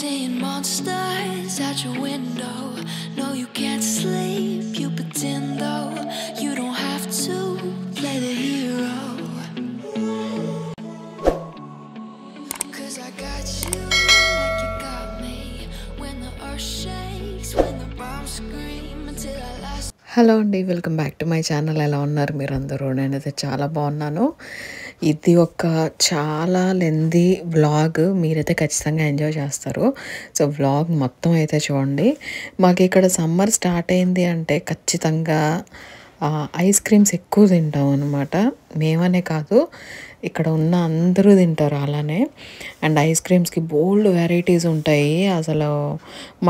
seeing monsters at your window. No, you can't sleep, you pretend though. You don't have to play the hero. 'Cause I got you like you got me. When the earth shakes, when the bombs scream until I last. Hello అండి, welcome back to my channel. ఎలా ఉన్నారు మీరందరూ? నేనైతే చాలా బాగున్నాను. ఇది ఒక చాలా లెంతీ వ్లాగ్, మీరైతే ఖచ్చితంగా ఎంజాయ్ చేస్తారు. సో వ్లాగ్ మొత్తం అయితే చూడండి. మాకు ఇక్కడ సమ్మర్ స్టార్ట్ అయింది అంటే ఖచ్చితంగా ఐస్ క్రీమ్స్ ఎక్కువ తింటాం అనమాట. మేమనే కాదు, ఇక్కడ ఉన్న అందరూ తింటారు అలానే. అండ్ ఐస్ క్రీమ్స్కి బోల్డ్ వెరైటీస్ ఉంటాయి. అసలు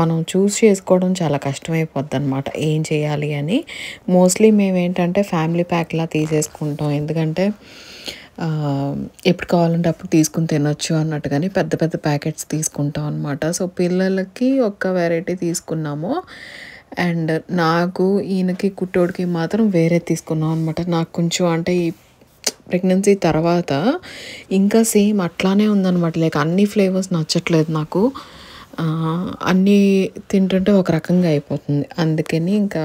మనం చూస్ చేసుకోవడం చాలా కష్టమైపోద్ది అనమాట, ఏం చేయాలి అని. మోస్ట్లీ మేము ఏంటంటే ఫ్యామిలీ ప్యాక్లా తీసేసుకుంటాం, ఎందుకంటే ఎప్పుడు కావాలంటే అప్పుడు తీసుకుని తినొచ్చు అన్నట్టుగాని పెద్ద పెద్ద ప్యాకెట్స్ తీసుకుంటాం అనమాట. సో పిల్లలకి ఒక్క వెరైటీ తీసుకున్నాము, అండ్ నాకు ఈయనకి కుట్టోడికి మాత్రం వేరే తీసుకున్నాం అనమాట. నాకు కొంచెం అంటే ఈ ప్రెగ్నెన్సీ తర్వాత ఇంకా సేమ్ అట్లానే ఉందన్నమాట. లైక్ అన్ని ఫ్లేవర్స్ నచ్చట్లేదు నాకు, అన్నీ తింటుంటే ఒక రకంగా అయిపోతుంది. అందుకని ఇంకా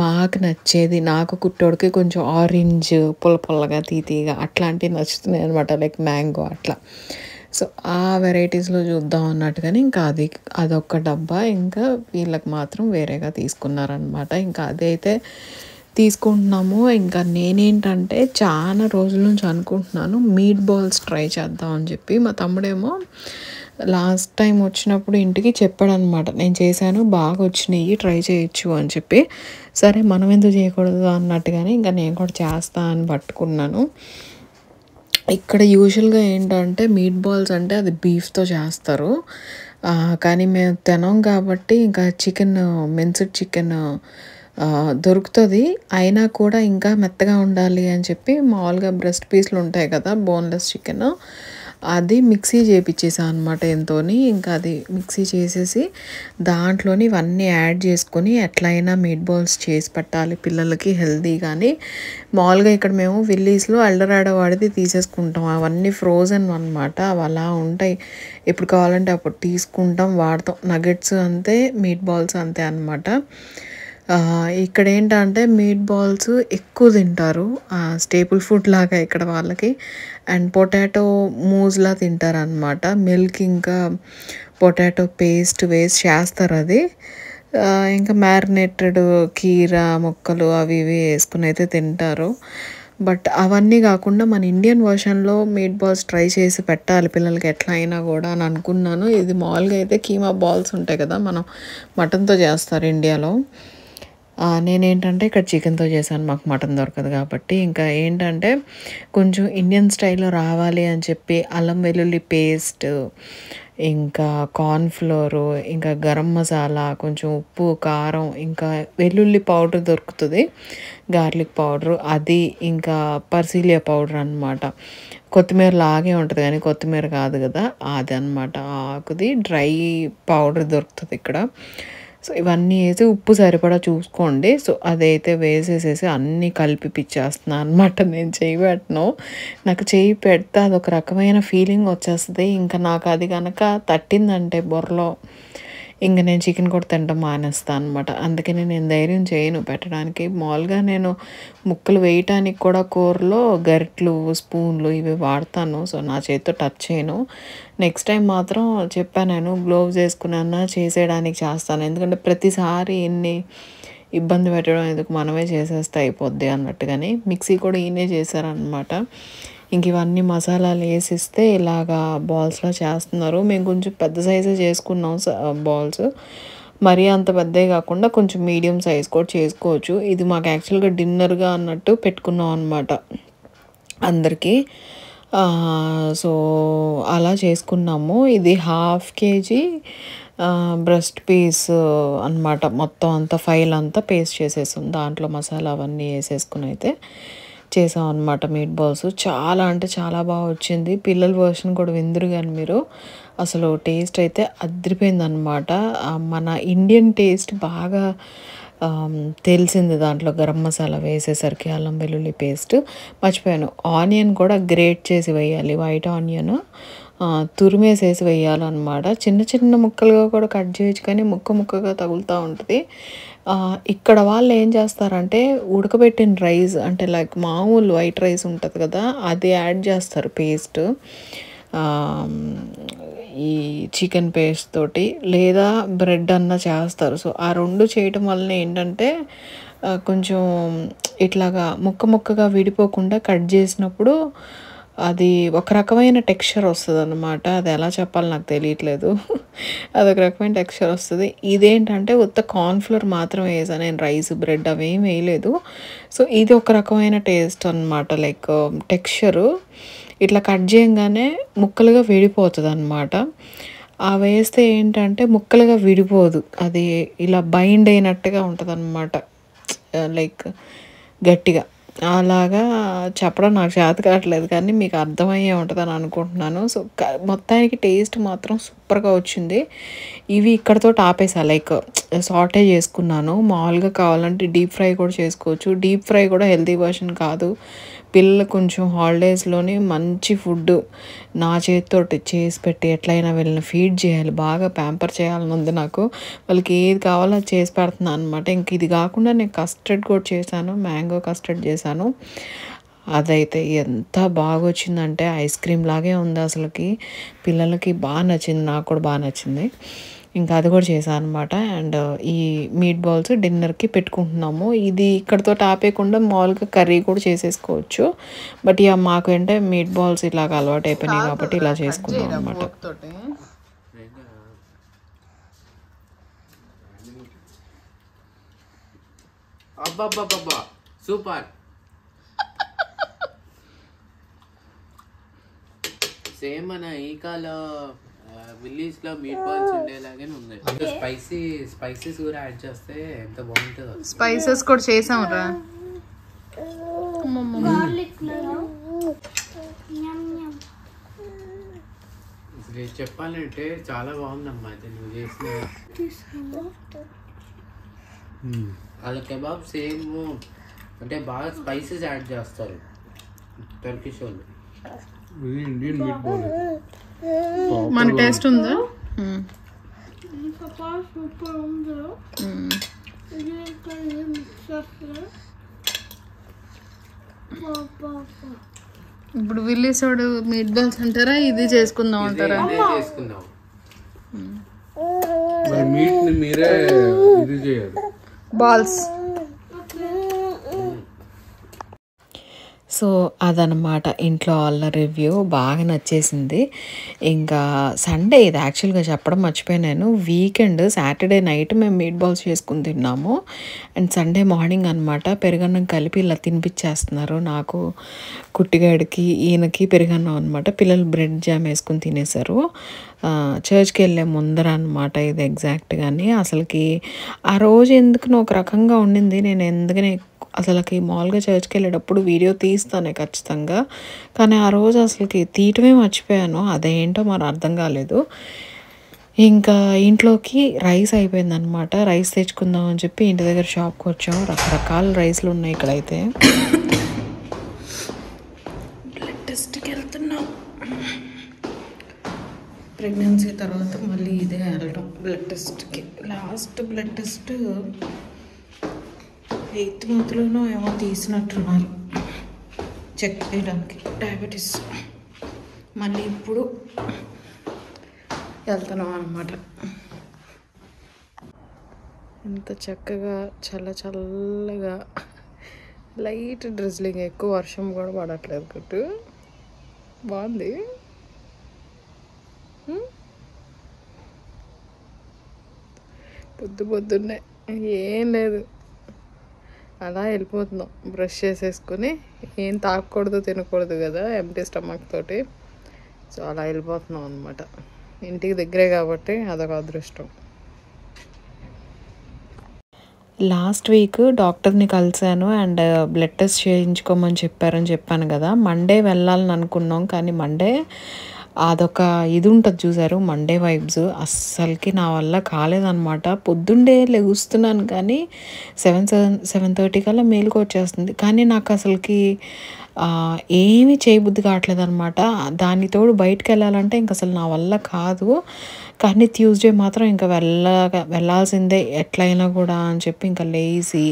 మాకు నచ్చేది, నాకు కుట్టోడికి కొంచెం ఆరెంజ్ పుల్ల పుల్లగా తీతీగా అట్లాంటివి నచ్చుతున్నాయి అనమాట, లైక్ మ్యాంగో అట్లా. సో ఆ వెరైటీస్లో చూద్దాం అన్నట్టుగాని ఇంకా అదొక డబ్బా ఇంకా వీళ్ళకి మాత్రం వేరేగా తీసుకున్నారనమాట. ఇంకా అదైతే తీసుకుంటున్నాము. ఇంకా నేనేంటంటే చాలా రోజుల నుంచి అనుకుంటున్నాను మీట్ బాల్స్ ట్రై చేద్దాం అని చెప్పి. మా తమ్ముడేమో లాస్ట్ టైం వచ్చినప్పుడు ఇంటికి చెప్పాడనమాట, నేను చేశాను బాగా వచ్చినాయి, ట్రై చేయొచ్చు అని చెప్పి. సరే మనం ఎందుకు చేయకూడదు అన్నట్టుగానే ఇంకా నేను కూడా చేస్తా అని పట్టుకున్నాను. ఇక్కడ యూజువల్గా ఏంటంటే మీట్ బాల్స్ అంటే అది బీఫ్తో చేస్తారు, కానీ మేము తినం కాబట్టి ఇంకా చికెన్, మిన్స్డ్ చికెన్ దొరుకుతుంది. అయినా కూడా ఇంకా మెత్తగా ఉండాలి అని చెప్పి మామూలుగా బ్రెస్ట్ పీస్లు ఉంటాయి కదా, బోన్లెస్ చికెన్, అది మిక్సీ చేయించేసాను అనమాట ఎంతోని. ఇంకా అది మిక్సీ చేసేసి దాంట్లోని ఇవన్నీ యాడ్ చేసుకొని ఎట్లయినా మీట్ బాల్స్ చేసి పెట్టాలి పిల్లలకి హెల్తీ. కానీ మామూలుగా ఇక్కడ మేము విల్లీస్లో ఎల్డరాడో వాడిది తీసేసుకుంటాం, అవన్నీ ఫ్రోజన్ అనమాట, అవి అలా ఉంటాయి. ఎప్పుడు కావాలంటే అప్పుడు తీసుకుంటాం, వాడతాం. నగెట్స్ అంతే, మీట్ బాల్స్ అంతే అనమాట. ఇక్కడ ఏంటంటే మీట్ బాల్స్ ఎక్కువ తింటారు, స్టేపుల్ ఫుడ్ లాగా ఇక్కడ వాళ్ళకి. అండ్ పొటాటో మూజ్లా తింటారు అనమాట. మిల్క్ ఇంకా పొటాటో పేస్ట్ వేసి చేస్తారు అది. ఇంకా మ్యారినేటెడ్ కీరా ముక్కలు అవి ఇవి వేసుకుని అయితే తింటారు. బట్ అవన్నీ కాకుండా మన ఇండియన్ వర్షన్లో మీట్ బాల్స్ ట్రై చేసి పెట్టాలి పిల్లలకి ఎట్లా అయినా కూడా అని అనుకున్నాను. ఇది మామూలుగా అయితే కీమా బాల్స్ ఉంటాయి కదా, మనం మటన్తో చేస్తారు ఇండియాలో. నేనేంటంటే ఇక్కడ చికెన్తో చేశాను, మాకు మటన్ దొరకదు కాబట్టి. ఇంకా ఏంటంటే కొంచెం ఇండియన్ స్టైల్లో రావాలి అని చెప్పి అల్లం వెల్లుల్లి పేస్ట్, ఇంకా కార్న్ఫ్లోరు, ఇంకా గరం మసాలా, కొంచెం ఉప్పు కారం, ఇంకా వెల్లుల్లి పౌడర్ దొరుకుతుంది, గార్లిక్ పౌడరు అది, ఇంకా పర్సిలియా పౌడర్ అనమాట. కొత్తిమీర లాగే ఉంటుంది కానీ కొత్తిమీర కాదు కదా, అది అనమాట. ఆకుది డ్రై పౌడర్ దొరుకుతుంది ఇక్కడ. సో ఇవన్నీ వేసి ఉప్పు సరిపడా చూసుకోండి. సో అదైతే వేసేసేసి అన్నీ కలిపి పిచ్చేస్తున్నాను అనమాట. నేను చేయి పెట్టను, నాకు చేయి పెడితే అదొక రకమైన ఫీలింగ్ వచ్చేస్తుంది. ఇంకా నాకు అది కనుక తట్టిందంటే బుర్రలో, ఇంక నేను చికెన్ కూడా తినడం మానేస్తాను అనమాట. అందుకని నేను ధైర్యం చేయను పెట్టడానికి. మామూలుగా నేను ముక్కలు వేయటానికి కూడా కూరలో గరిట్లు స్పూన్లు ఇవి వాడతాను, సో నా చేతితో టచ్ చేయను. నెక్స్ట్ టైం మాత్రం చెప్పాను, నేను గ్లోవ్స్ వేసుకున్నా చేసేయడానికి చేస్తాను, ఎందుకంటే ప్రతిసారి ఎన్ని ఇబ్బంది పెట్టడం ఎందుకు, మనమే చేసేస్తే అయిపోద్ది అన్నట్టుగాని. మిక్సీ కూడా ఈయనే చేశారనమాట. ఇంక ఇవన్నీ మసాలాలు వేసిస్తే ఇలాగా బాల్స్లో చేస్తున్నారు. మేము కొంచెం పెద్ద సైజే చేసుకున్నాం బాల్స్, మరీ అంత పెద్దవి కాకుండా కొంచెం మీడియం సైజ్ కూడా చేసుకోవచ్చు. ఇది మాకు యాక్చువల్గా డిన్నర్గా అన్నట్టు పెట్టుకున్నాం అనమాట అందరికీ. సో అలా చేసుకున్నాము. ఇది 1/2 kg బ్రెస్ట్ పీస్ అనమాట. మొత్తం అంతా ఫైల్ అంతా పేస్ట్ చేసేసాం, దాంట్లో మసాలా అవన్నీ వేసేసుకుని అయితే చేసాం అనమాట మీట్ బాల్స్. చాలా అంటే చాలా బాగా వచ్చింది. పిల్లల వర్షన్ కూడా విందురు కానీ మీరు, అసలు టేస్ట్ అయితే అదిరిపోయిందనమాట. మన ఇండియన్ టేస్ట్ బాగా తెలిసింది దాంట్లో. గరం మసాలా వేసేసరికి అల్లం వెల్లుల్లి పేస్ట్ మర్చిపోయాను, ఆనియన్ కూడా గ్రేట్ చేసి వేయాలి, వైట్ ఆనియన్ తురిమేసేసి వేయాలన్నమాట. చిన్న చిన్న ముక్కలుగా కూడా కట్ చేయొచ్చు కానీ ముక్కగా తగులుతూ ఉంటుంది. ఇక్కడ వాళ్ళు ఏం చేస్తారంటే ఉడకబెట్టిన రైస్ అంటే లైక్ మామూలు వైట్ రైస్ ఉంటుంది కదా, అది యాడ్ చేస్తారు పేస్ట్, ఈ చికెన్ పేస్ట్ తోటి, లేదా బ్రెడ్ అన్న చేస్తారు. సో ఆ రెండు చేయటం వలన ఏంటంటే కొంచెం ఇట్లాగా ముక్కగా విడిపోకుండా కట్ చేసినప్పుడు అది ఒక రకమైన టెక్స్చర్ వస్తుంది అన్నమాట. అది ఎలా చెప్పాలో నాకు తెలియట్లేదు. అదొక రకమైన టెక్స్చర్ వస్తుంది. ఇదేంటంటే ఉత్త కార్న్ఫ్లోర్ మాత్రమే వేసాను నేను, రైస్ బ్రెడ్ అవేం వేయలేదు. సో ఇది ఒక రకమైన టేస్ట్ అనమాట, లైక్ టెక్స్చరు ఇట్లా కట్ చేయగానే ముక్కలుగా విడిపోతుంది అనమాట. ఆ వేస్తే ఏంటంటే ముక్కలుగా విడిపోదు, అది ఇలా బైండ్ అయినట్టుగా ఉంటుంది అనమాట, లైక్ గట్టిగా. అలాగా చెప్పడం నాకు చేత కావట్లేదు కానీ మీకు అర్థమయ్యే ఉంటుందని అనుకుంటున్నాను. సో మొత్తానికి టేస్ట్ మాత్రం సూపర్గా వచ్చింది. ఇవి ఇక్కడతో ఆపేసా, లైక్ సాటే చేసుకున్నాను. మామూలుగా కావాలంటే డీప్ ఫ్రై కూడా చేసుకోవచ్చు. డీప్ ఫ్రై కూడా హెల్తీ వర్షన్ కాదు. పిల్లలు కొంచెం హాలిడేస్లోని మంచి ఫుడ్ నా చేతితోటి చేసి పెట్టి ఎట్లయినా వీళ్ళని ఫీడ్ చేయాలి, బాగా ప్యాంపర్ చేయాలని ఉంది నాకు. వాళ్ళకి ఏది కావాలో అది చేసి పెడుతున్నాను అనమాట. ఇంక ఇది కాకుండా నేను కస్టర్డ్ కూడా చేశాను, మ్యాంగో కస్టర్డ్ చేశాను. అదైతే ఎంత బాగా వచ్చిందంటే ఐస్ క్రీమ్ లాగే ఉంది అసలుకి. పిల్లలకి బాగా నచ్చింది, నాకు కూడా బాగా నచ్చింది. ఇంకా అది కూడా చేశాను అనమాట. అండ్ ఈ మీట్ బాల్స్ డిన్నర్కి పెట్టుకుంటున్నాము. ఇది ఇక్కడతో ఆపేయకుండా మామూలుగా కర్రీ కూడా చేసేసుకోవచ్చు. బట్ ఇక మాకు అంటే మీట్ బాల్స్ ఇలాగ అలవాటు అయిపోయినాయి కాబట్టి ఇలా చేసుకున్నాం అనమాట. సూపర్, సేమ్ మన ఈకాలో విల్లీస్ లో మీట్ బాల్స్ ఉండేలాగానే ఉన్నాయి. స్పైసెస్ కూడా యాడ్ చేస్తే ఎంత బాగుంటుందో. స్పైసెస్ కూడా చేసాం రా. చెప్పాలంటే చాలా బాగుందమ్మా అయితే నువ్వు చేసిన వాళ్ళ కెబాబ్. సేమ్ అంటే బాగా స్పైసెస్ యాడ్ చేస్తారు టర్కిష్ వాళ్ళు. ఇండియన్ మీట్ బాల్ మన టేస్ట్ ఉందా? ఇప్పుడు విల్లీస్ వాడు మీట్ బాల్స్ అంటారా, ఇది చేసుకుందాం అంటారా? చేసుకుందాం. మీట్ ని మీరే ఇది చేయాలి, బాల్స్. సో అదనమాట ఇంట్లో వాళ్ళ రివ్యూ. బాగా నచ్చేసింది. ఇంకా సండే ఇది యాక్చువల్గా చెప్పడం మర్చిపోయాను. వీకెండ్ సాటర్డే నైట్ మేము మీట్ బాల్స్ చేసుకుని తిన్నాము. అండ్ సండే మార్నింగ్ అనమాట పెరుగన్నం కలిపి ఇలా తినిపించేస్తున్నారు నాకు, కుట్టిగాడికి, ఈయనకి పెరుగన్నం అనమాట. పిల్లలు బ్రెడ్ జామ్ వేసుకుని తినేశారు. చర్చ్కి వెళ్ళే ముందర అనమాట ఇది ఎగ్జాక్ట్గాని. అసలుకి ఆ రోజు ఎందుకు ఒక రకంగా ఉండింది. నేను ఎందుకని అసలుకి మామూలుగా చర్చ్కి వెళ్ళేటప్పుడు వీడియో తీస్తానే ఖచ్చితంగా, కానీ ఆ రోజు అసలుకి తీయటమే మర్చిపోయాను. అదేంటో మరి అర్థం కాలేదు. ఇంకా ఇంట్లోకి రైస్ అయిపోయిందనమాట. రైస్ తెచ్చుకుందాం అని చెప్పి ఇంటి దగ్గర షాప్కి వచ్చాము. రకరకాల రైస్లు ఉన్నాయి ఇక్కడైతే. బ్లడ్ టెస్ట్కి వెళ్తున్నాం. ప్రెగ్నెన్సీ తర్వాత మళ్ళీ ఇదే వెళ్ళడం బ్లడ్ టెస్ట్కి. లాస్ట్ బ్లడ్ టెస్ట్ 8th మంత్లోనో ఏమో తీసినట్టున్నారు చెక్ చేయడానికి డయాబెటీస్. మళ్ళీ ఇప్పుడు వెళ్తున్నాం అన్నమాట. ఎంత చక్కగా చల్లగా లైట్ డ్రిజ్లింగ్, ఎక్కువ వర్షం కూడా పడట్లేదు. కట్టు బాగుంది. పొద్దున్నే ఏం లేదు, అలా వెళ్ళిపోతున్నాం. బ్రష్ చేసేసుకొని, ఏం తాగకూడదు తినకూడదు కదా ఎంటీ స్టమక్ తోటి. సో అలా వెళ్ళిపోతున్నాం అనమాట. ఇంటికి దగ్గరే కాబట్టి అదొక అదృష్టం. లాస్ట్ వీక్ డాక్టర్ని కలిశాను అండ్ బ్లడ్ టెస్ట్ చేయించుకోమని చెప్పాను కదా. మండే వెళ్ళాలని అనుకున్నాం కానీ మండే అదొక ఇది ఉంటుంది చూసారు, మండే వైబ్స్. అస్సలకి నా వల్ల కాలేదన్నమాట. పొద్దున్నే లెగుస్తున్నాను కానీ 7:30 కల్లా మేలుకు వచ్చేస్తుంది. కానీ నాకు అసలుకి ఏమీ చేయబుద్ధి కావట్లేదు అనమాట. దాని తోడు బయటకు వెళ్ళాలంటే ఇంక అసలు నా వల్ల కాదు. కానీ ట్యూస్డే మాత్రం ఇంకా వెళ్ళాల్సిందే ఎట్లయినా కూడా అని చెప్పి ఇంకా లేచి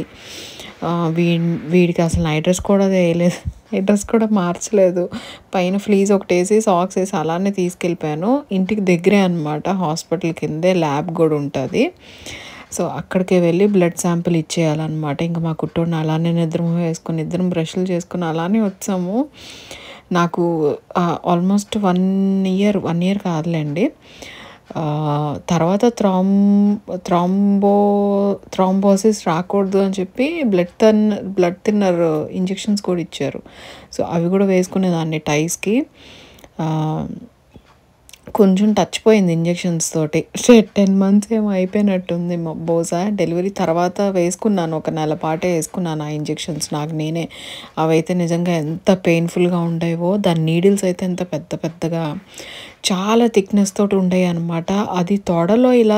వీడికి అసలు నైట్ డ్రెస్ కూడా వేయలేదు, నైట్ డ్రెస్ కూడా మార్చలేదు. పైన ఫ్లీజ్ ఒకటి వేసి సాక్స్ వేసి అలానే తీసుకెళ్ళిపోయాను. ఇంటికి దగ్గరే అనమాట, హాస్పిటల్ కిందే ల్యాబ్ కూడా ఉంటుంది. సో అక్కడికి వెళ్ళి బ్లడ్ శాంపిల్ ఇచ్చేయాలన్నమాట. ఇంకా మా కుట్టోడిని అలానే నిద్రమోహం వేసుకొని ఇద్దరం బ్రష్లు చేసుకుని అలానే వచ్చాము. నాకు ఆల్మోస్ట్ 1 ఇయర్ కాదులేండి. తర్వాత థ్రాంబోసిస్ రాకూడదు అని చెప్పి బ్లడ్ థిన్నర్ ఇంజెక్షన్స్ కూడా ఇచ్చారు. సో అవి కూడా వేసుకునేదాన్ని టైస్కి. కొంచెం టచ్ పోయింది ఇంజెక్షన్స్ తోటి. 10 months ఏమో అయిపోయినట్టుంది బహుశా. డెలివరీ తర్వాత వేసుకున్నాను, ఒక నెల పాటే వేసుకున్నాను ఆ ఇంజెక్షన్స్ నాకు నేనే. అవైతే నిజంగా ఎంత పెయిన్ఫుల్గా ఉండేవో. దాని నీడిల్స్ అయితే ఎంత పెద్దగా చాలా థిక్నెస్ తోటి ఉండేవి అనమాట. అది తొడలో ఇలా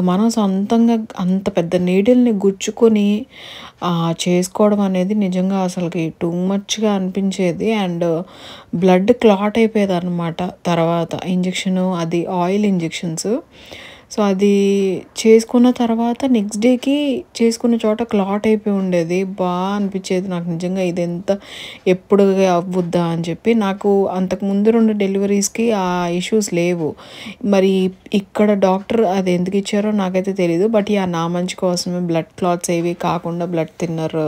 మనం సొంతంగా అంత పెద్ద నీడిల్ని గుచ్చుకొని చేసుకోవడం అనేది నిజంగా అసలుకి టూ మచ్గా అనిపించేది. అండ్ బ్లడ్ క్లాట్ అయిపోయేది అనమాట తర్వాత ఇంజెక్షను, అది ఆయిల్ ఇంజెక్షన్స్. సో అది చేసుకున్న తర్వాత నెక్స్ట్ డేకి చేసుకున్న చోట క్లాట్ అయిపోయి ఉండేది. బాగా అనిపించేది నాకు నిజంగా, ఇది ఎంత ఎప్పుడు అవ్వద్దా అని చెప్పి. నాకు అంతకుముందు 2 డెలివరీస్కి ఆ ఇష్యూస్ లేవు. మరి ఇక్కడ డాక్టర్ అది ఎందుకు ఇచ్చారో నాకైతే తెలీదు. బట్ నా మంచి కోసమే బ్లడ్ క్లాట్స్ ఏవి కాకుండా బ్లడ్ థిన్నర్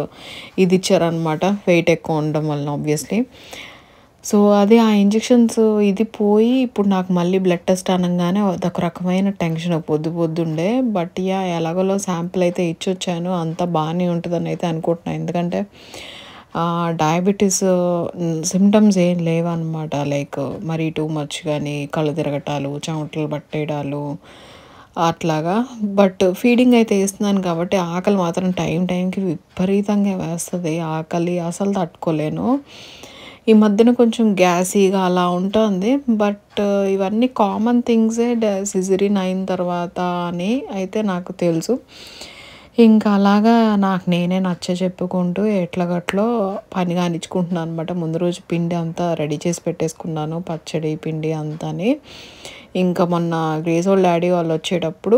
ఇది ఇచ్చారనమాట, వెయిట్ ఎక్కువ ఉండడం వల్ల ఆబ్వియస్లీ. సో అదే ఆ ఇంజెక్షన్స్ ఇది పోయి ఇప్పుడు నాకు మళ్ళీ బ్లడ్ టెస్ట్ అనగానే అదొక రకమైన టెన్షన్ పొద్దుండే. బట్ ఎలాగోలో శాంపిల్ అయితే ఇచ్చొచ్చాను, అంతా బాగానే ఉంటుందని అయితే అనుకుంటున్నాను. ఎందుకంటే డయాబెటీస్ సిమ్టమ్స్ ఏం లేవన్నమాట. లైక్ మరీ టూ మచ్ కానీ కళ్ళు తిరగటాలు, చెమటలు పట్టేయడాలు అట్లాగా. బట్ ఫీడింగ్ అయితే వేస్తున్నాను కాబట్టి ఆకలి మాత్రం టైంకి విపరీతంగా వేస్తుంది. ఆకలి అసలు తట్టుకోలేను. ఈ మధ్యన కొంచెం గ్యాసీగా అలా ఉంటుంది. బట్ ఇవన్నీ కామన్ థింగ్సే సిజరీన్ అయిన తర్వాత అని అయితే నాకు తెలుసు. ఇంకా అలాగా నాకు నేనే చెప్పుకుంటూ ఎట్లాగట్లో పని కానిచ్చుకుంటున్నాను అనమాట. ముందు రోజు పిండి అంతా రెడీ చేసి పెట్టేసుకున్నాను, పచ్చడి పిండి అంతాని. ఇంకా మొన్న గ్రేస్ వాళ్ళ డాడీ వాళ్ళు వచ్చేటప్పుడు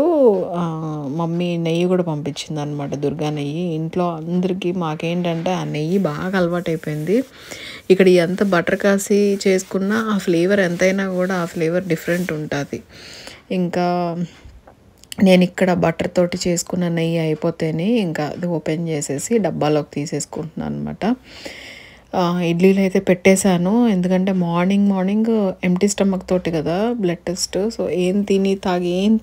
మమ్మీ నెయ్యి కూడా పంపించింది అనమాట, దుర్గా నెయ్యి. ఇంట్లో అందరికీ మాకేంటంటే ఆ నెయ్యి బాగా అలవాటు అయిపోయింది. ఇక్కడ ఎంత బటర్ కాసి చేసుకున్నా ఆ ఫ్లేవర్ ఎంతైనా కూడా ఆ ఫ్లేవర్ డిఫరెంట్ ఉంటుంది. ఇంకా నేను ఇక్కడ బటర్ తోటి చేసుకున్న నెయ్యి అయిపోతేనే ఇంకా అది ఓపెన్ చేసేసి డబ్బాలోకి తీసేసుకుంటున్నాను అనమాట. ఇడ్లీలు అయితే పెట్టేశాను, ఎందుకంటే మార్నింగ్ ఎంటీ స్టమక్ తోటి కదా బ్లడ్ టెస్ట్. సో ఏం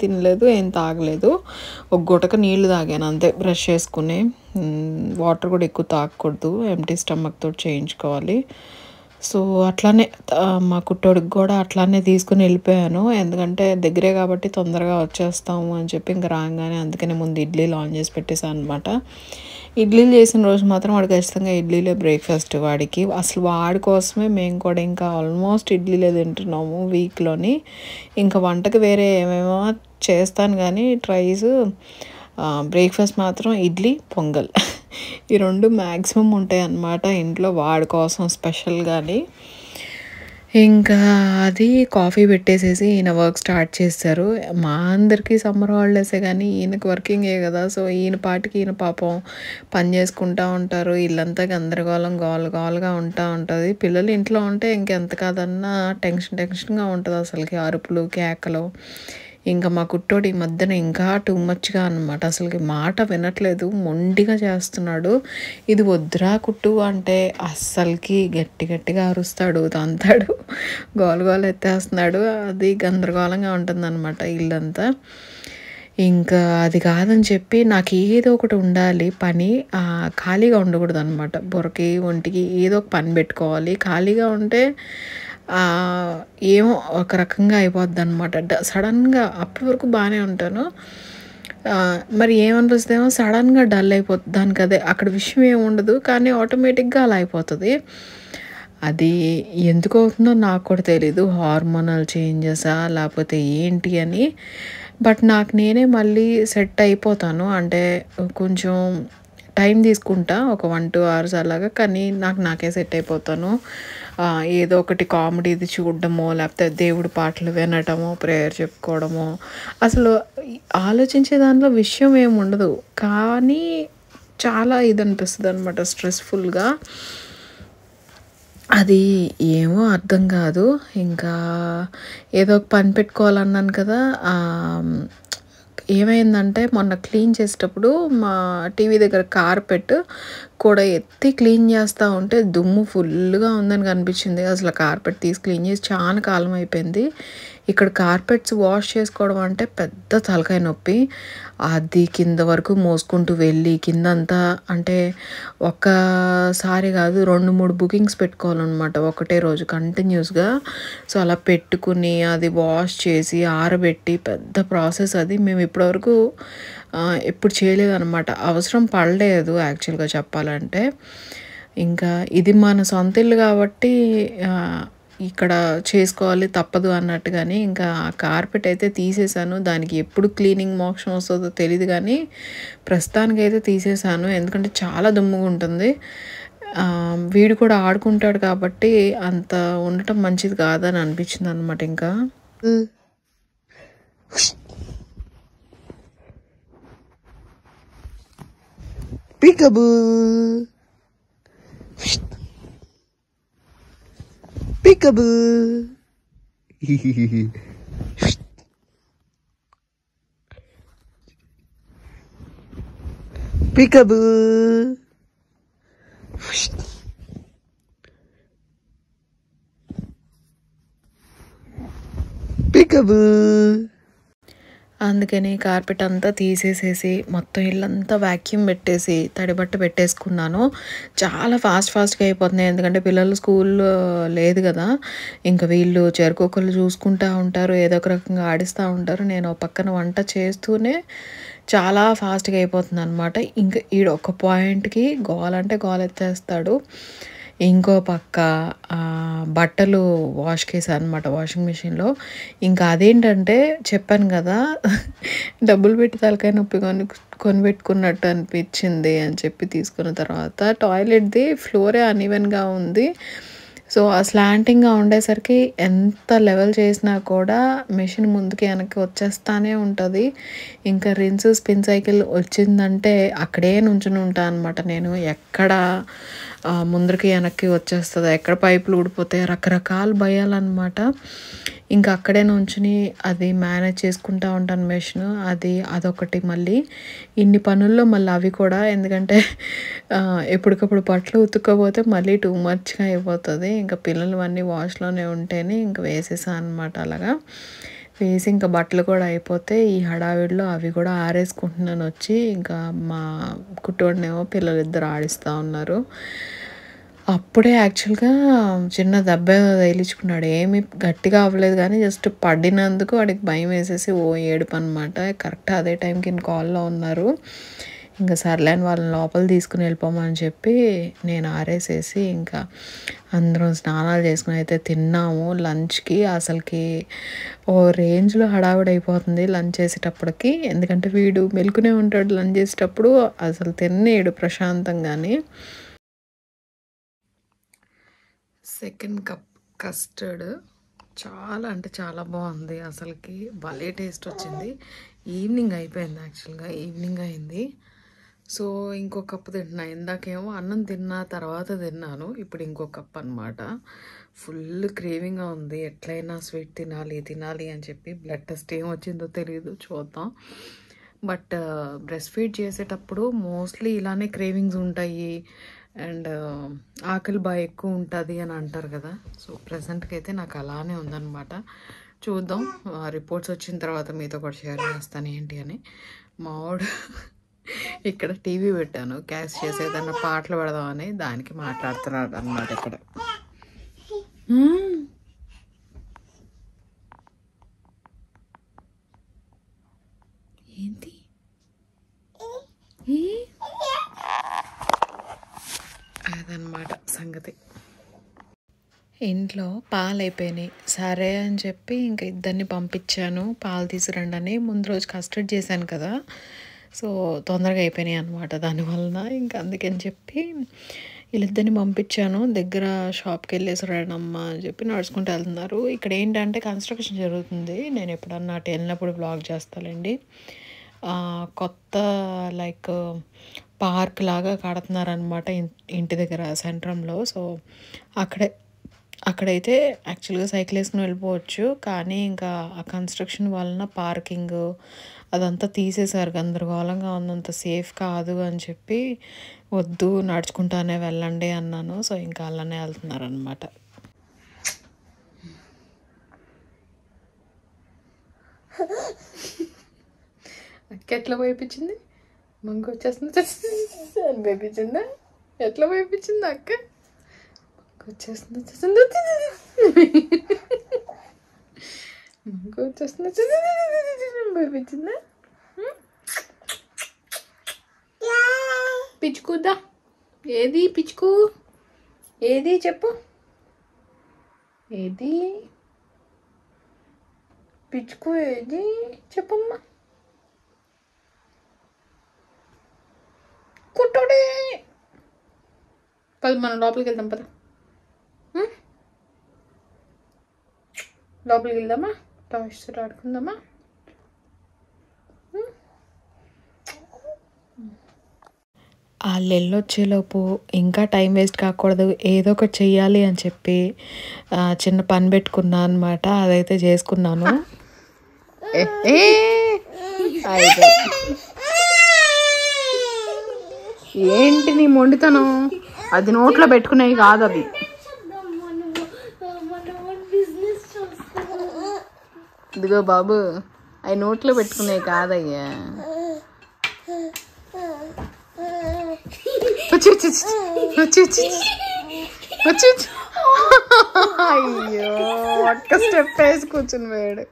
తినలేదు, ఏం తాగలేదు. ఒక గుటక నీళ్లు తాగాను అంతే, బ్రష్ చేసుకుని. వాటర్ కూడా ఎక్కువ తాగకూడదు, ఎంటీ స్టమక్ తోటి చేయించుకోవాలి. సో అట్లానే మా కుట్టోడికి కూడా అట్లానే తీసుకుని వెళ్ళిపోయాను, ఎందుకంటే దగ్గరే కాబట్టి తొందరగా వచ్చేస్తాము అని చెప్పి. ఇంకా రాగానే అందుకనే ముందు ఇడ్లీలు ఆన్ చేసి పెట్టేశాను అనమాట. ఇడ్లీలు చేసిన రోజు మాత్రం వాడు ఖచ్చితంగా ఇడ్లీలే బ్రేక్ఫాస్ట్ వాడికి. అసలు వాడి కోసమే మేము కూడా ఇంకా ఆల్మోస్ట్ ఇడ్లీలే తింటున్నాము వీక్లోని. ఇంకా వంటకి వేరే ఏమేమో చేస్తాను కానీ ట్రైస్, బ్రేక్ఫాస్ట్ మాత్రం ఇడ్లీ, పొంగల్ ఈ 2 మ్యాక్సిమం ఉంటాయి అన్నమాట ఇంట్లో వాడి కోసం స్పెషల్గాని. ఇంకా అది కాఫీ పెట్టేసేసి ఈయన వర్క్ స్టార్ట్ చేస్తారు. మా అందరికీ సమ్మర్ హాలిడేసే కానీ ఈయనకి వర్కింగే కదా. సో ఈయన పాటికి ఈయన పాపం పని చేసుకుంటూ ఉంటారు. ఇల్లంతా గందరగోళం గోలగా ఉంటుంది. పిల్లలు ఇంట్లో ఉంటే ఇంకెంత కాదన్నా టెన్షన్గా ఉంటుంది అసలుకి, అరుపులు కేకలు. ఇంకా మా కుట్టోడు ఈ మధ్యన ఇంకా టూ మచ్గా అనమాట, అసలుకి మాట వినట్లేదు, మొండిగా చేస్తున్నాడు. ఇది వద్దురా కుట్టు అంటే అస్సలకి గట్టిగా అరుస్తాడు, తంతాడు, గోల ఎత్తేస్తున్నాడు. అది గందరగోళంగా ఉంటుందన్నమాట ఇల్లంతా. ఇంకా అది కాదని చెప్పి నాకు ఏదో ఒకటి ఉండాలి పని, ఖాళీగా ఉండకూడదు అనమాట. బుర్రకి ఒంటికి ఏదో ఒక పని పెట్టుకోవాలి. ఖాళీగా ఉంటే ఏమో ఒక రకంగా అయిపోద్ది అనమాట. సడన్గా అప్పటి వరకు బాగానే ఉంటాను, మరి ఏమనిపిస్తుందేమో సడన్గా డల్ అయిపోతుంది. దానికి అదే అక్కడ విషయం ఏమి ఉండదు కానీ ఆటోమేటిక్గా అలా అయిపోతుంది. అది ఎందుకు అవుతుందో నాకు కూడా తెలీదు, హార్మోనల్ చేంజెసా లేకపోతే ఏంటి అని. బట్ నాకు నేనే మళ్ళీ సెట్ అయిపోతాను. అంటే కొంచెం టైం తీసుకుంటా ఒక 1-2 hours అలాగా, కానీ నాకే సెట్ అయిపోతాను. ఏదో ఒకటి కామెడీది చూడడమో లేకపోతే దేవుడి పాటలు వినటమో ప్రేయర్ చెప్పుకోవడమో, అసలు ఆలోచించే దానిలో విషయం ఏమి ఉండదు, కానీ చాలా ఇది అనిపిస్తుంది అనమాట స్ట్రెస్ఫుల్గా. అది ఏమో అర్థం కాదు. ఇంకా ఏదో ఒక పని పెట్టుకోవాలన్నాను కదా, ఏమైందంటే మొన్న క్లీన్ చేసేటప్పుడు మా టీవీ దగ్గర కార్పెట్ కూడా ఎత్తి క్లీన్ చేస్తూ ఉంటే దుమ్ము ఫుల్గా ఉందని కనిపించింది. అసలు కార్పెట్ తీసి క్లీన్ చేసి చాలా కాలం అయిపోయింది. ఇక్కడ కార్పెట్స్ వాష్ చేసుకోవడం అంటే పెద్ద తలకాయ నొప్పి. అది కింద వరకు మోసుకుంటూ వెళ్ళి కిందంతా అంటే ఒక్కసారి కాదు 2-3 బుకింగ్స్ పెట్టుకోవాలన్నమాట ఒకటే రోజు కంటిన్యూస్గా. సో అలా పెట్టుకుని అది వాష్ చేసి ఆరబెట్టి పెద్ద ప్రాసెస్ అది. మేము ఇప్పటివరకు ఎప్పుడు చేయలేదన్నమాట, అవసరం పడలేదు యాక్చువల్గా చెప్పాలంటే. ఇంకా ఇది మన సొంత ఇల్లు కాబట్టి ఇక్కడ చేసుకోవాలి తప్పదు అన్నట్టుగాని ఇంకా ఆ కార్పెట్ అయితే తీసేసాను. దానికి ఎప్పుడు క్లీనింగ్ మోక్షం వస్తుందో తెలియదు, కానీ ప్రస్తుతానికైతే తీసేసాను, ఎందుకంటే చాలా దుమ్ముగా ఉంటుంది. వీడు కూడా ఆడుకుంటాడు కాబట్టి అంత ఉండటం మంచిది కాదని అనిపించింది అనమాట. ఇంకా Peekaboo. Peekaboo. Peekaboo. Peekaboo. అందుకని కార్పెట్ అంతా తీసేసేసి మొత్తం ఇల్లంతా వ్యాక్యూమ్ పెట్టేసి తడిబట్ట పెట్టేసుకున్నాను. చాలా ఫాస్ట్గా అయిపోతున్నాయి, ఎందుకంటే పిల్లలు స్కూల్ లేదు కదా, ఇంకా వీళ్ళు చెరుకొకళ్ళు చూసుకుంటూ ఉంటారు, ఏదో ఒక రకంగా ఆడిస్తూ ఉంటారు. నేను పక్కన వంట చేస్తూనే చాలా ఫాస్ట్గా అయిపోతుంది అనమాట. ఇంకా ఈడ ఒక పాయింట్కి గోలంటే గోలెత్తేస్తాడు. ఇంకో పక్క బట్టలు వాష్కి వేసాను అనమాట వాషింగ్ మిషన్లో. ఇంకా అదేంటంటే చెప్పాను కదా డబ్బులు పెట్టి తలకాయ నొప్పి కొనిపెట్టుకున్నట్టు అనిపించింది అని చెప్పి తీసుకున్న తర్వాత టాయిలెట్ది ఫ్లోరే అన్ఈవెన్గా ఉంది. సో ఆ స్లాంటింగ్గా ఉండేసరికి ఎంత లెవెల్ చేసినా కూడా మెషిన్ ముందుకి వెనక్కి వచ్చేస్తూనే ఉంటుంది. ఇంకా రిన్స్ స్పిన్ సైకిల్ వచ్చిందంటే అక్కడే నుంచుని ఉంటాను అనమాట నేను. ఎక్కడ ముందరికి వెనక్కి వచ్చేస్తుంది, ఎక్కడ పైపులు ఊడిపోతాయి, రకరకాల భయాలన్నమాట. ఇంకా అక్కడే నుంచుని అది మేనేజ్ చేసుకుంటూ ఉంటాను మెషిన్. అదొకటి. మళ్ళీ ఇన్ని పనుల్లో మళ్ళీ అవి కూడా, ఎందుకంటే ఎప్పటికప్పుడు బట్టలు ఉతుక్కపోతే మళ్ళీ టూ మచ్గా అయిపోతుంది. ఇంకా పిల్లలు అన్నీ వాష్లోనే ఉంటేనే ఇంకా వేసేసాను అనమాట. అలాగా వేసి ఇంకా బట్టలు కూడా అయిపోతే ఈ హడావిడిలో అవి కూడా ఆరేసుకుంటున్నాను వచ్చి. ఇంకా మా కుట్టోడినేమో పిల్లలిద్దరు ఆడిస్తూ ఉన్నారు. అప్పుడే యాక్చువల్గా చిన్న దెబ్బ తగిలించుకున్నాడు, ఏమి గట్టిగా అవ్వలేదు, కానీ జస్ట్ పడినందుకు వాడికి భయం వేసేసి ఏడుపు అనమాట. కరెక్ట్ అదే టైంకి కాల్లో ఉన్నారు. ఇంకా సర్లేని వాళ్ళని లోపల తీసుకుని వెళ్ళిపోమని చెప్పి నేను ఆరేసేసి ఇంకా అందరం స్నానాలు చేసుకుని అయితే తిన్నాము. లంచ్కి అసలుకి ఓ రేంజ్లో హడావిడి అయిపోతుంది లంచ్ చేసేటప్పటికి, ఎందుకంటే వీడు మెలుకునే ఉంటాడు లంచ్ చేసేటప్పుడు, అసలు తినేడు ప్రశాంతంగాని. సెకండ్ కప్ కస్టర్డ్ చాలా అంటే చాలా బాగుంది, అసలుకి భలే టేస్ట్ వచ్చింది. ఈవినింగ్ అయిపోయింది, యాక్చువల్గా ఈవినింగ్ అయింది. సో ఇంకో కప్పు తింటున్నా. ఇందాకేమో అన్నం తిన్న తర్వాత తిన్నాను, ఇప్పుడు ఇంకో కప్ అనమాట. ఫుల్ క్రేవింగ్గా ఉంది, ఎట్లయినా స్వీట్ తినాలి అని చెప్పి. బ్లడ్ టెస్ట్ ఏం వచ్చిందో తెలియదు, చూద్దాం. బట్ బ్రెస్ట్ ఫీడ్ చేసేటప్పుడు మోస్ట్లీ ఇలానే క్రేవింగ్స్ ఉంటాయి అండ్ ఆకలి బాగా ఎక్కువ ఉంటుంది అని అంటారు కదా. సో ప్రజెంట్కి అయితే నాకు అలానే ఉందన్నమాట. చూద్దాం, రిపోర్ట్స్ వచ్చిన తర్వాత మీతో కూడా షేర్ చేస్తాను ఏంటి అని. మావాడు ఇక్కడ టీవీ పెట్టాను, క్యాష్ చేసి ఏదన్నా పాటలు పెడదామని, దానికి మాట్లాడుతున్నాడు అన్నమాట ఇక్కడ. ఏంటి అదనమాట సంగతి. ఇంట్లో పాలు అయిపోయినాయి, సరే అని చెప్పి ఇంకా ఇద్దరిని పంపించాను పాలు తీసుకురండి అని. ముందు రోజు కస్టర్డ్ చేశాను కదా, సో తొందరగా అయిపోయినాయి అనమాట దానివలన. ఇంకా అందుకని చెప్పి వీళ్ళిద్దరిని పంపించాను. దగ్గర షాప్కి వెళ్ళేసి రాడమ్మా అని చెప్పి నడుచుకుంటూ వెళ్తున్నారు. ఇక్కడ ఏంటంటే కన్స్ట్రక్షన్ జరుగుతుంది. నేను ఎప్పుడన్నా అటు వెళ్ళినప్పుడు బ్లాగ్ చేస్తానండి. కొత్త లైక్ పార్క్ లాగా కడుతున్నారనమాట ఇంటి దగ్గర సెంట్రంలో. సో అక్కడైతే యాక్చువల్గా సైకిల్ వేసుకుని వెళ్ళిపోవచ్చు, కానీ ఇంకా ఆ కన్స్ట్రక్షన్ వలన పార్కింగ్ అదంతా తీసేశారు. గందరగోళంగా ఉన్నంత సేఫ్ కాదు అని చెప్పి వద్దు నడుచుకుంటానే వెళ్ళండి అన్నాను. సో ఇంకా అలానే వెళ్తున్నారు అనమాట. అక్క ఎట్లా పోయిపించింది? మంగ వచ్చేస్తుంది అని పోయిపించిందా? ఎట్లా పోయిపించింది అక్క? వచ్చేస్తుంది మంగ వచ్చేస్తుంది పోయిపించిందా? పిచ్చుకుదా? ఏది పిచ్చుకు? ఏది చెప్పు, ఏది పిచ్చుకు? ఏది చెప్పమ్మా? కుట్టోడే. పద మనం లోపలికి వెళ్దాం. పద లోపలికి వెళ్దామా? టాయ్స్ ఆడుకుందామా? వాళ్ళు వెళ్ళొచ్చేలోపు ఇంకా టైం వేస్ట్ కాకూడదు, ఏదో ఒకటి చెయ్యాలి అని చెప్పి చిన్న పని పెట్టుకున్నా అనమాట. అదైతే చేసుకున్నాను. ఏంటి నీ మొండితనం? అది నోట్లో పెట్టుకునేవి కాదు అవి. ఇదిగో బాబు, అవి నోట్లో పెట్టుకునేవి కాదయ్యా. అయ్యో ఒక్క స్టెప్ వేసి కూర్చుని పోయాడు.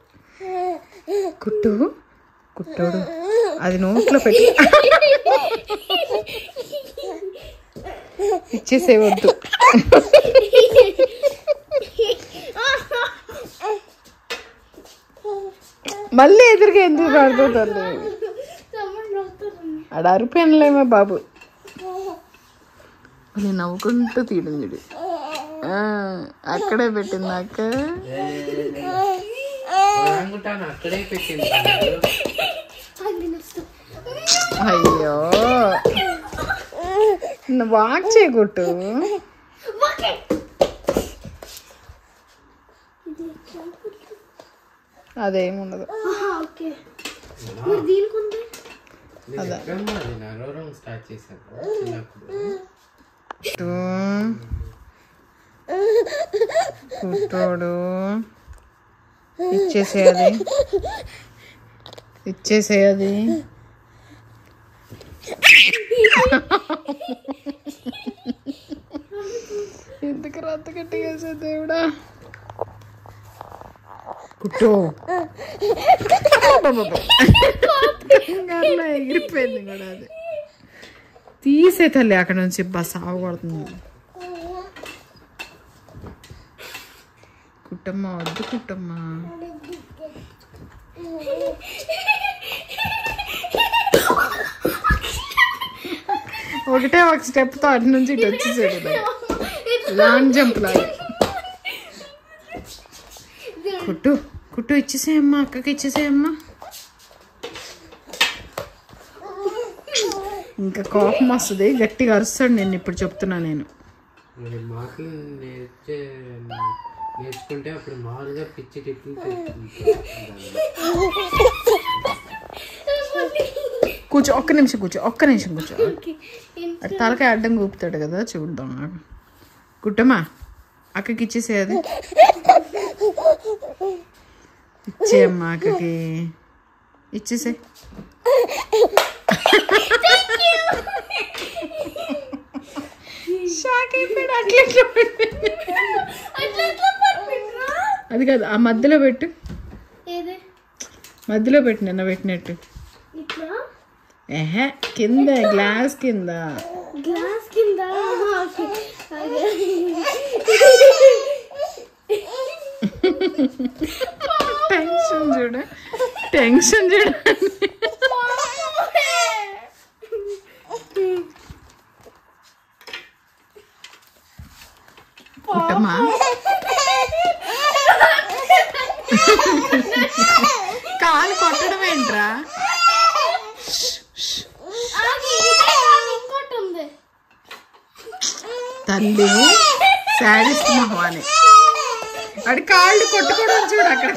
కుట్టోడు అది నోట్లో పెట్టి ఇచ్చేసేవద్దు. మళ్ళీ ఎదురుగా ఎందుకు పడుతుంది? ఆడ అరిపోయినలేమో బాబు. మళ్ళీ నవ్వుకుంటూ తీయడం చూడు. అక్కడే పెట్టింది అక్క. అక్కడే పెట్టింది. అయ్యో వాక్ చేయకూడదు. అదేముండదు. కుట్టోడు ఇచ్చేసేది. ఎందుకు రద్ద కట్టేసే దేవుడా. కుట్టో ఎగిరిపోయింది కూడా. అది తీసే తల్లి అక్కడ నుంచి బస్ ఆగకూడుతుంది. కుట్టమ్మా వద్దు కుట్టమ్మా. ఒకటే ఒక స్టెప్తో అటు నుంచి ఇటు వచ్చేసాడు. లాంగ్ జంప్ లాగా. కుట్టు ఇచ్చేసేయమ్మా, అక్కకి ఇచ్చేసేయమ్మా. ఇంకా కోపం వస్తుంది, గట్టిగా అరుస్తాడు. నేను ఇప్పుడు చెప్తున్నా. నేను మాటలు నేర్చుకుంటే అప్పుడు మామూలుగా పిచ్చి టిప్పు. కూర్చో, ఒక్క నిమిషం కూర్చో. తలకాయ అడ్డం కూపుతాడు కదా, చూద్దాం. కుట్టమ్మా అక్కకి ఇచ్చేసేది. ఇచ్చేయమ్మా అక్కకి, ఇచ్చేసే. షాక్ అయిపోయాడు. అది కాదు, ఆ మధ్యలో పెట్టు. మధ్యలో పెట్టు, నిన్న పెట్టినట్టు. కింద గ్లాస్ కింద. టెన్షన్ చూడ. తల్లి శాడిస్ట్ మొహం అని వాడి కాళ్ళు కొట్టుకోవడం చూడు అక్కడ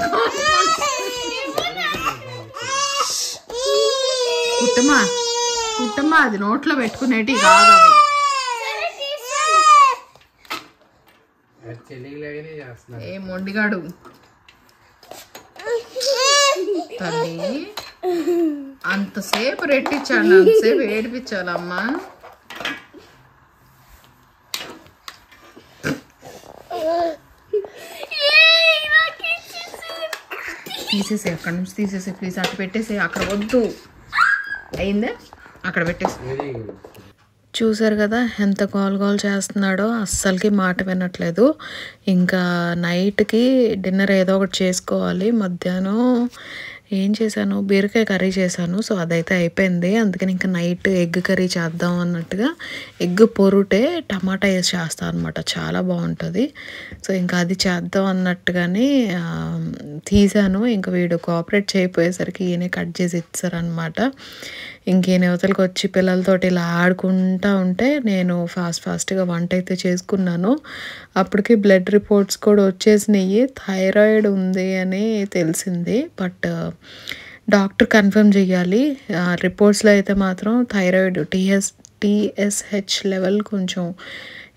కుట్టమ్మా అది నోట్లో పెట్టుకునేటి కాదు అవి ఏ మొండిగాడు తల్లి అంతసేపు రెట్టించాను అంతసేపు ఏడిపించాలమ్మా తీసేసే అక్కడ నుంచి తీసేసే ప్లీజ్ అటు పెట్టేసే అక్కడ వద్దు అయిందే అక్కడ పెట్టేసి చూసారు కదా ఎంత గోల్ చేస్తున్నాడో అస్సలకి మాట వినట్లేదు ఇంకా నైట్కి డిన్నర్ ఏదో ఒకటి చేసుకోవాలి మధ్యాహ్నం ఏం చేశాను బీరకాయ కర్రీ చేశాను సో అదైతే అయిపోయింది అందుకని ఇంకా నైట్ ఎగ్ కర్రీ చేద్దాం అన్నట్టుగా ఎగ్ పొరుటే టమాటా వేసి చేస్తాను అనమాట చాలా బాగుంటుంది సో ఇంకా అది చేద్దాం అన్నట్టుగానే తీసాను ఇంకా వీడు కోఆపరేట్ చేయకపోయేసరికి ఈయనే కట్ చేసి ఇచ్చారనమాట ఇంకేం యువతలకు వచ్చి పిల్లలతోటి ఇలా ఆడుకుంటూ ఉంటే నేను ఫాస్ట్గా వంట అయితే చేసుకున్నాను అప్పటికి బ్లడ్ రిపోర్ట్స్ కూడా వచ్చేసినాయి థైరాయిడ్ ఉంది అని తెలిసింది బట్ డాక్టర్ కన్ఫర్మ్ చేయాలి రిపోర్ట్స్లో అయితే మాత్రం థైరాయిడ్ TSH లెవెల్ కొంచెం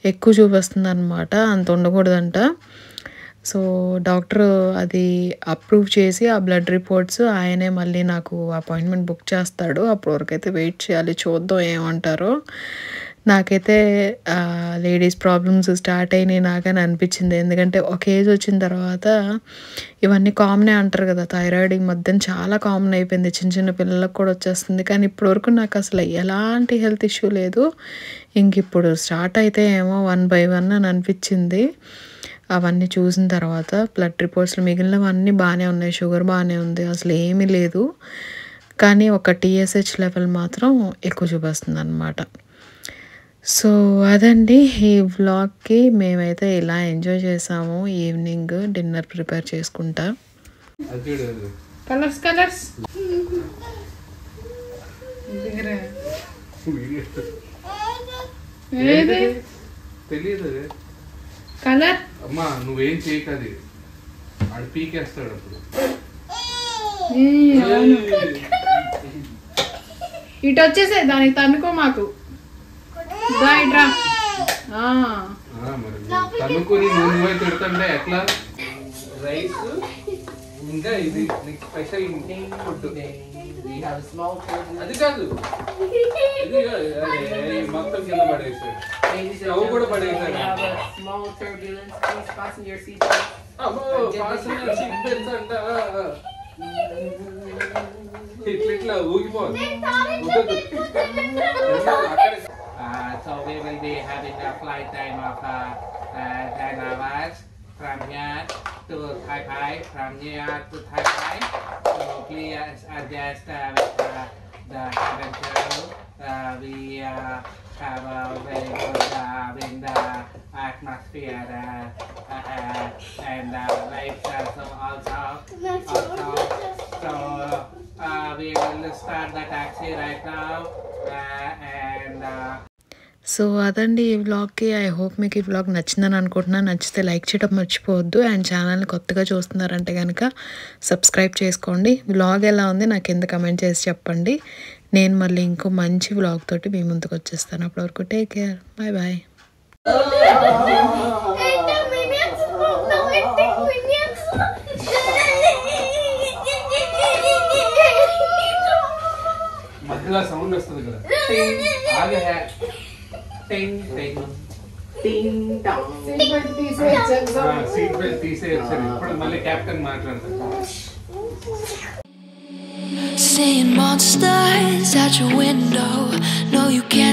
ఎక్కువ చూపిస్తుంది అనమాట అంత ఉండకూడదంట సో డాక్టర్ అది అప్రూవ్ చేసి ఆ బ్లడ్ రిపోర్ట్స్ ఆయనే మళ్ళీ నాకు అపాయింట్మెంట్ బుక్ చేస్తాడు అప్పటి వరకు అయితే వెయిట్ చేయాలి చూద్దాం ఏమంటారో నాకైతే లేడీస్ ప్రాబ్లమ్స్ స్టార్ట్ అయినాయి నాకని అనిపించింది ఎందుకంటే ఒక ఏజ్ వచ్చిన తర్వాత ఇవన్నీ కామనే అంటారు కదా థైరాయిడ్ ఈ మధ్యన చాలా కామన్ అయిపోయింది చిన్న పిల్లలకు కూడా వచ్చేస్తుంది కానీ ఇప్పటివరకు నాకు అసలు ఎలాంటి హెల్త్ ఇష్యూ లేదు ఇంక ఇప్పుడు స్టార్ట్ అయితే ఏమో 1 by 1 అని అనిపించింది అవన్నీ చూసిన తర్వాత బ్లడ్ రిపోర్ట్స్లో మిగిలినవన్నీ బాగానే ఉన్నాయి షుగర్ బాగానే ఉంది అసలు ఏమీ లేదు కానీ ఒక TSH లెవెల్ మాత్రం ఎక్కువ చూపిస్తుంది అనమాట సో అదండి ఈ వ్లాగ్కి మేమైతే ఇలా ఎంజాయ్ చేసాము ఈవినింగ్ డిన్నర్ ప్రిపేర్ చేసుకుంటా కలర్స్ తెలియదు కలర్ అమ్మా నువ్వేం చేయకది ఆడు పీకేస్తాడు అప్పుడు ఇటు వచ్చేసే దానికి తన్నుకో మాకు తనుకుని నువ్వే తిడుతుంటే ఎట్లా రైస్ ఇంకా ఇది స్పెషల్ ఫుడ్ అది కాదు మొత్తం కింద పడేసాడు నవ్వు కూడా పడేసాడు ఇట్లా ఊగిపోదు So we will be having a flight time of 10 hours from here to Taipei, from New York to Taipei. So please adjust with the cabin crew. We have a very good wind atmosphere and lights also. So we will start the taxi right now and so అదండి ఈ వ్లాగ్కి I hope మీకు ఈ vlog నచ్చిందని అనుకుంటున్నాను నచ్చితే like చేయడం మర్చిపోవద్దు and ఛానల్ని కొత్తగా చూస్తున్నారంటే కనుక సబ్స్క్రైబ్ చేసుకోండి వ్లాగ్ ఎలా ఉంది నాకు కింద కమెంట్ చేసి చెప్పండి నేను మళ్ళీ ఇంకో మంచి వ్లాగ్ తోటి మీ ముందుకు వచ్చేస్తాను అప్పటివరకు టేక్ కేర్ బాయ్ మధ్యలో సౌండ్ వస్తుంది కదా ఆగే టింగ్ టింగ్ టింగ్ టాంగ్ సీట్ బెల్ట్ తీసేయచ్చు ఇప్పుడు మళ్ళీ కెప్టెన్ మాట్లాడతాడు Seeing monsters at your window. No, you can't.